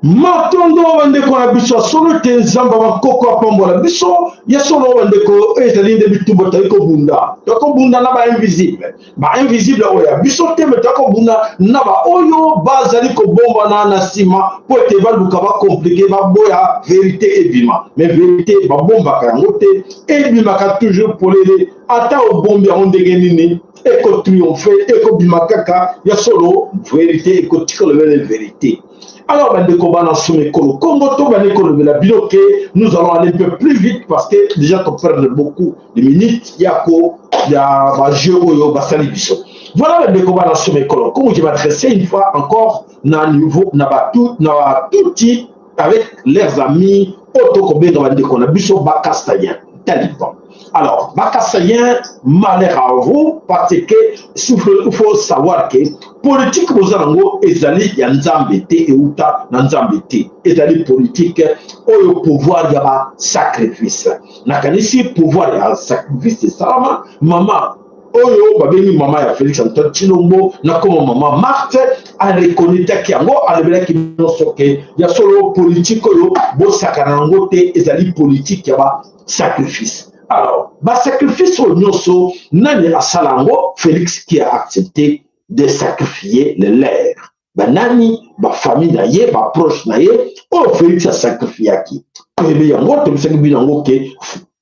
Matondo wandeko na biso solo te nzamba bakoko apambola biso ya solo wandeko ezali nde bitumba toyiko bunda na ba invisible oya biso te me toyiko bunda na ba oyo bazali kobombana na nsima po ete baluka bakomplike baboya verité ebima mais verité babombaka yango te ebimaka toujours polele ata obombi yango ndenge nini ekotriomphe ekobima kaka ya solo verité ekotika lobele vérité. Alors, nous allons aller un peu plus vite parce que déjà on perd beaucoup de minutes. Il y a un jeu au Bassali Bisso. Voilà le combat dans ce mécolo. Comme je vais m'adresser une fois encore dans le niveau, tout avec leurs amis, Otokobé dans le Bisso Bakastayen, Taliban. Alors, Bakassayen, malheur à vous, parce que il faut savoir que politique aux alentours, ezali ya nzambe te euta na nzambe te, ezali politique au pouvoir ya ba sacrifice. Nakanisi pouvoir ya sacrifice salama, maman oyo babeni mama ya Félix Antoine Tshilombo na comme maman Marthe a reconnu ki yango alebela ki nosoke ya solo politique oyo bo sakarango te ezali politique ya ba sacrifice. Alors, ba sacrifice au nyoso nani asalango Félix qui a accepté de sacrifier les leurs. Ba nani ba famille na ye ba proche na ye o Félix a sacrifié qui. Ebe yango to bisaki binango ke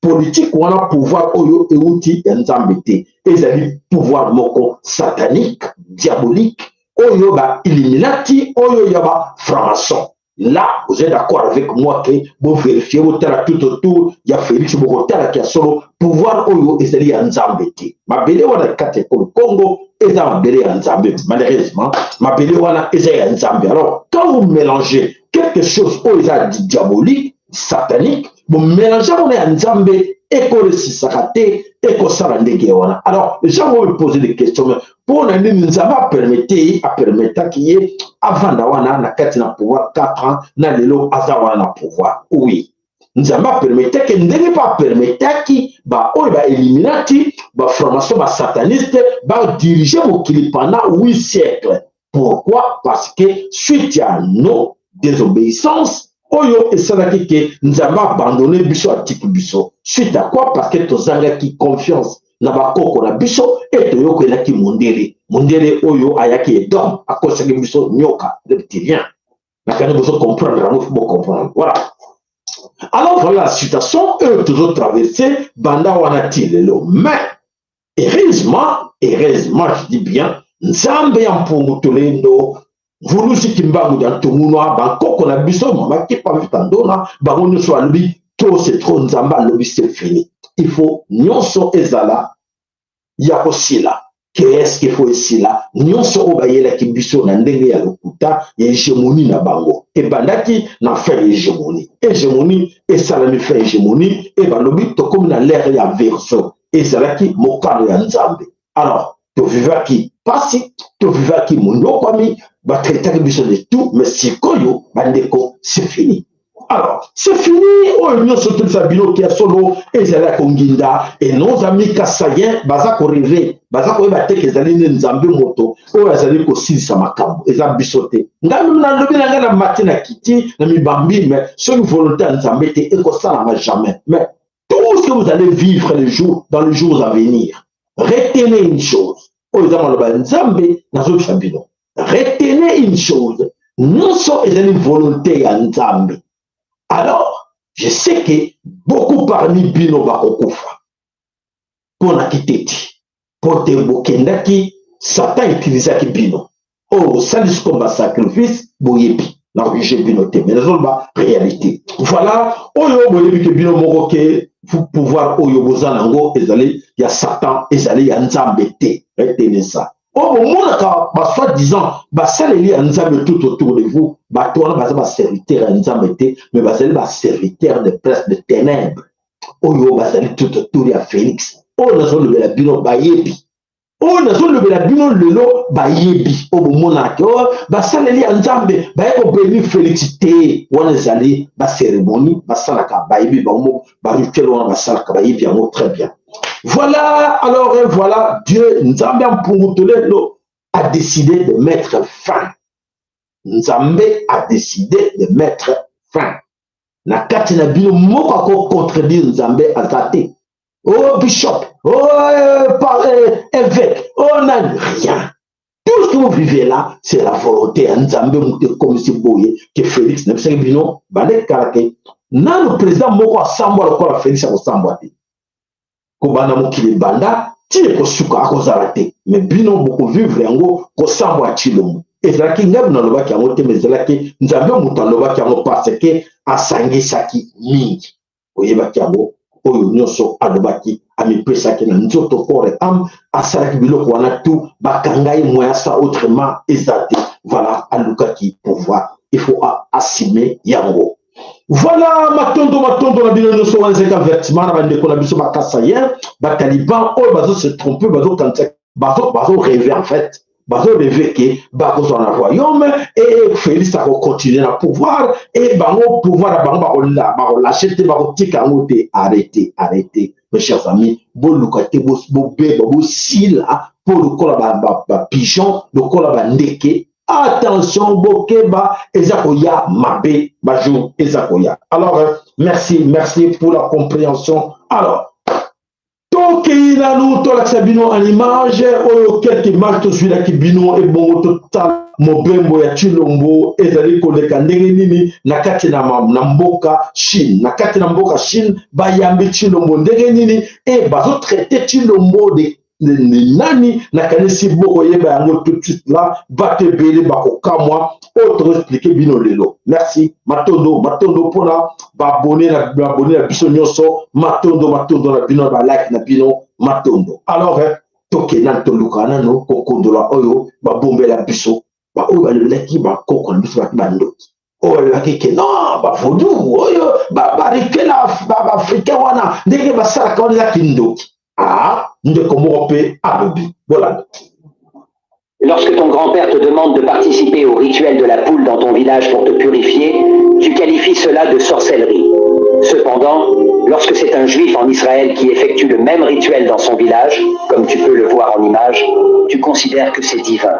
politique wana pouvoir oyo euti ya nzambe te ezali pouvoir moko satanique diabolique oyo ba Illuminati oyo ya ba franc-maçon. Là, vous êtes d'accord avec moi que vous vérifiez vous tout autour, il y a Félix Bogotala qui a solo pouvoir oyo ezali ya nzambe te. Mabele wana kate ko Congo eza mabele ya nzambe malheureusement mabele wana eza ya nzambe. Alors quand vous mélangez quelque chose oyo eza diabolique satanique vous mélangez on ya nzambe ekoresisaka te ekosala ndenge wana. Alors les gens vont me poser des questions pour na nini nzambe permettre qui est avant d'awana na kati na pouvoir 4 ans na lelo azawana na pouvoir. Oui, nzambe permettre que ndenge pas permettre qui ba oyo ba Illuminati ba franc-maçon ba sataniste ba diriger mokili pendant 8 siècles. Pourquoi? Parce que suite à nos désobéissances oyo esalaki ke nzambe abandonné biso atiki biso. Suite à quoi? Parce que tozangaki confiance na bakoko na biso et toyokelaki mondele oyo ayaki Edom akosaki biso nyoka reptilien. Nakani boso comprendre rango faut comprendre. Voilà. Alors voilà la situation eux toujours traversé banda wana tilelo. Mais heureusement je dis bien nzambe ya mpungu tolendo vulusi kimbangu ya tumunwa bakoko na biso mama ki pa vitandona bango nyoso alobi to c'est trop nzamba alobi c'est fini. Il faut nyonso ezala ya kosila. Qu'est-ce qu'il faut ici là? Nyonso obayela ki biso na ndenge ya lokuta ya hégémonie na bango. E bandaki na fait hégémonie. Hégémonie et salami fait hégémonie et balobi to comme na l'air ya verso. Et salaki mokano ya nzambe. Alors, to vivaki pasi, to vivaki monokwami, ba traitaki biso de tout, mais sikoyo bandeko c'est fini. Alors, c'est fini, on y a surtout Sabino qui a solo, et c'est là qu'on guinda, et nos amis Kassayen, Bazako rêvé, Bazako ebate que zali nzambe moto, ou azali ko sili samakambo, et ça bisoté. Ndam na lobi na ngana matina kiti, na mi bambi, mais ce volonté nzambe te, et ko ça n'a jamais. Mais tout ce que vous allez vivre dans les jours à venir, retenez une chose, ou nzambe, na zo Sabino. Retenez une chose, non so ezali volonté ya nzambe. Alors, je sais que beaucoup parmi bino bakokufa. Pona kiteti, pote bokendaki Satan utilisait qui bino. Oh, ça dit comme sacrifice, boyebi. La religion binoté, mais la réalité. Voilà, oyo boyebi que bino moroke, pour pouvoir oyo bozanango, ezali, il y a Satan, ezali, il y a Nzambete. Retenez ça. Oh, au monde, soi-disant, ça les lit Nzambe tout autour de vous, toi, va serviteur Nzambete, mais va serviteur de presse de ténèbres. Oyo bazali tout autour de Félix. Oh, nous avons le bino bayebi. Oh, nous avons le bino lelo bayebi. Oh, monarque. Oh, basaleli Nzambe. Bayeko béni félicité. On est allé, cérémonie, basalaka bayebi, rituel, on basalaka bayebi, très bien. Voilà, alors voilà, Dieu, Nzambe a décidé de mettre fin. Nzambe a décidé de mettre fin. Na kati na bino moko ako contredire Nzambe azate. Oh bishop, oh évêque, oh nan rien. Tout ce que vous vivez là, c'est la volonté de Nzambe comme si boye que Félix ne sais bino bale karake. Na le président moko asambwa lokola Félix akosambwa te. Kobana mokili banda ti ekosuka akozala te. Mais bino boko vivre yango kosambwa chilomo. Ezalaki ngabu na lobaki yango te, mais ezalaki Nzambe mutu alobaki yango parce que asangisaki mingi. Oyebaki yango oyo nyonso alobaki amipesaki na nzoto corps âme asalaki biloko wana tout bakangai moya ça autrement ezate. Voilà alukaki pouvoir. Il faut assumer yango. Voilà matondo na bino nyonso wana ezalaki avertissement na bandeko na biso bakasa hier bataliban oyo bazo se tromper bazo kanisa bazo rêver en fait. Bazo rêver que bazo en royaume et Félix a continué à pouvoir et bango pouvoir bango ba lâcher te ba tika ngote arrêtez mes chers amis bolukate bo sila pour le kola ba pigeon le kola ba ndeke attention bokeba ezakoya mabe bajou ezakoya. Alors merci pour la compréhension. Alors qui na nous tolakisa bino en image oyo quelques images to suila ki bino et bon total mobembo ya Chilombo ezali koleka ndenge nini na kati na mboka Chine na kati na mboka Chine bayambi Chilombo ndenge nini et bazo traiter Chilombo de nani na kanisi boko yeba yango tout de suite là bate bele bakokamwa autre expliquer bino lelo. Merci matondo pona abonné na biso nyonso matondo na bino ba like na bino matondo. Alors toke na toluka nano kokondola oyo babombela biso ba oyo baleki bakoko na biso bandoki oyo laki ke non bavodu oyo barikela africain wana ndenge basalaka wana eza kindoki. Ah, voilà. Lorsque ton grand-père te demande de participer au rituel de la poule dans ton village pour te purifier, tu qualifies cela de sorcellerie. Cependant, lorsque c'est un juif en Israël qui effectue le même rituel dans son village, comme tu peux le voir en image, tu considères que c'est divin.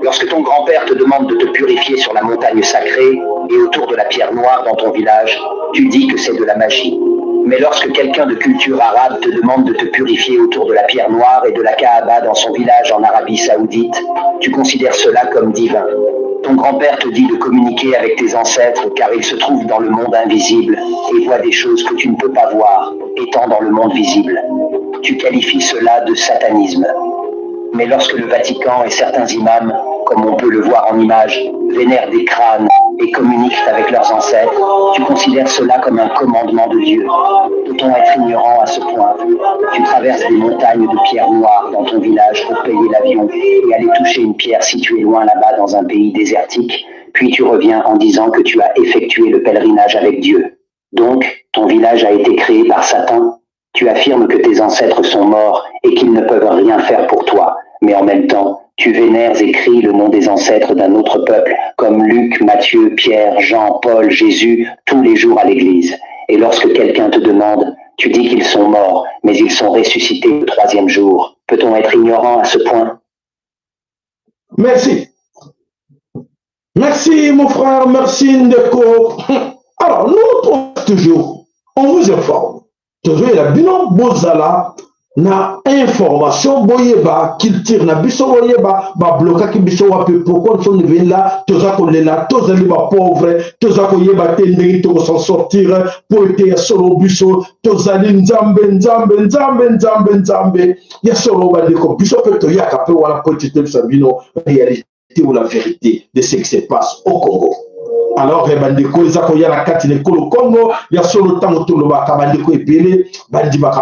Lorsque ton grand-père te demande de te purifier sur la montagne sacrée et autour de la pierre noire dans ton village, tu dis que c'est de la magie. Mais lorsque quelqu'un de culture arabe te demande de te purifier autour de la pierre noire et de la Kaaba dans son village en Arabie Saoudite, tu considères cela comme divin. Ton grand-père te dit de communiquer avec tes ancêtres car ils se trouvent dans le monde invisible et voient des choses que tu ne peux pas voir, étant dans le monde visible. Tu qualifies cela de satanisme. Mais lorsque le Vatican et certains imams, comme on peut le voir en image, vénèrent des crânes et communiquent avec leurs ancêtres, tu considères cela comme un commandement de Dieu. Peut-on être ignorant à ce point? Tu traverses des montagnes de pierres noires dans ton village pour payer l'avion et aller toucher une pierre située loin là-bas dans un pays désertique, puis tu reviens en disant que tu as effectué le pèlerinage avec Dieu. Donc, ton village a été créé par Satan. Tu affirmes que tes ancêtres sont morts et qu'ils ne peuvent rien faire pour toi, mais en même temps, tu vénères et cries le nom des ancêtres d'un autre peuple, comme Luc, Matthieu, Pierre, Jean, Paul, Jésus, tous les jours à l'église. Et lorsque quelqu'un te demande, tu dis qu'ils sont morts, mais ils sont ressuscités le 3e jour. Peut-on être ignorant à ce point? Merci. Merci mon frère, merci Ndeko. Alors, nous, toujours, on vous informe. Toujours, il y a bilan Bozala, na information boyeba culture na biso boyeba ba bloka ki biso wape pourquoi nous sommes venus là toza ko lela toza li ba pauvre toza ko yeba te ndenge to s'en sortir pour te solo biso toza li nzambe ya solo ba de ko biso pe to yaka pe wala pour te sabino réalité ou la vérité de ce qui se passe au Congo. Alors bandeko ezako ya na kati le Congo ya solo tango to lo ba bandeko epele bandi ba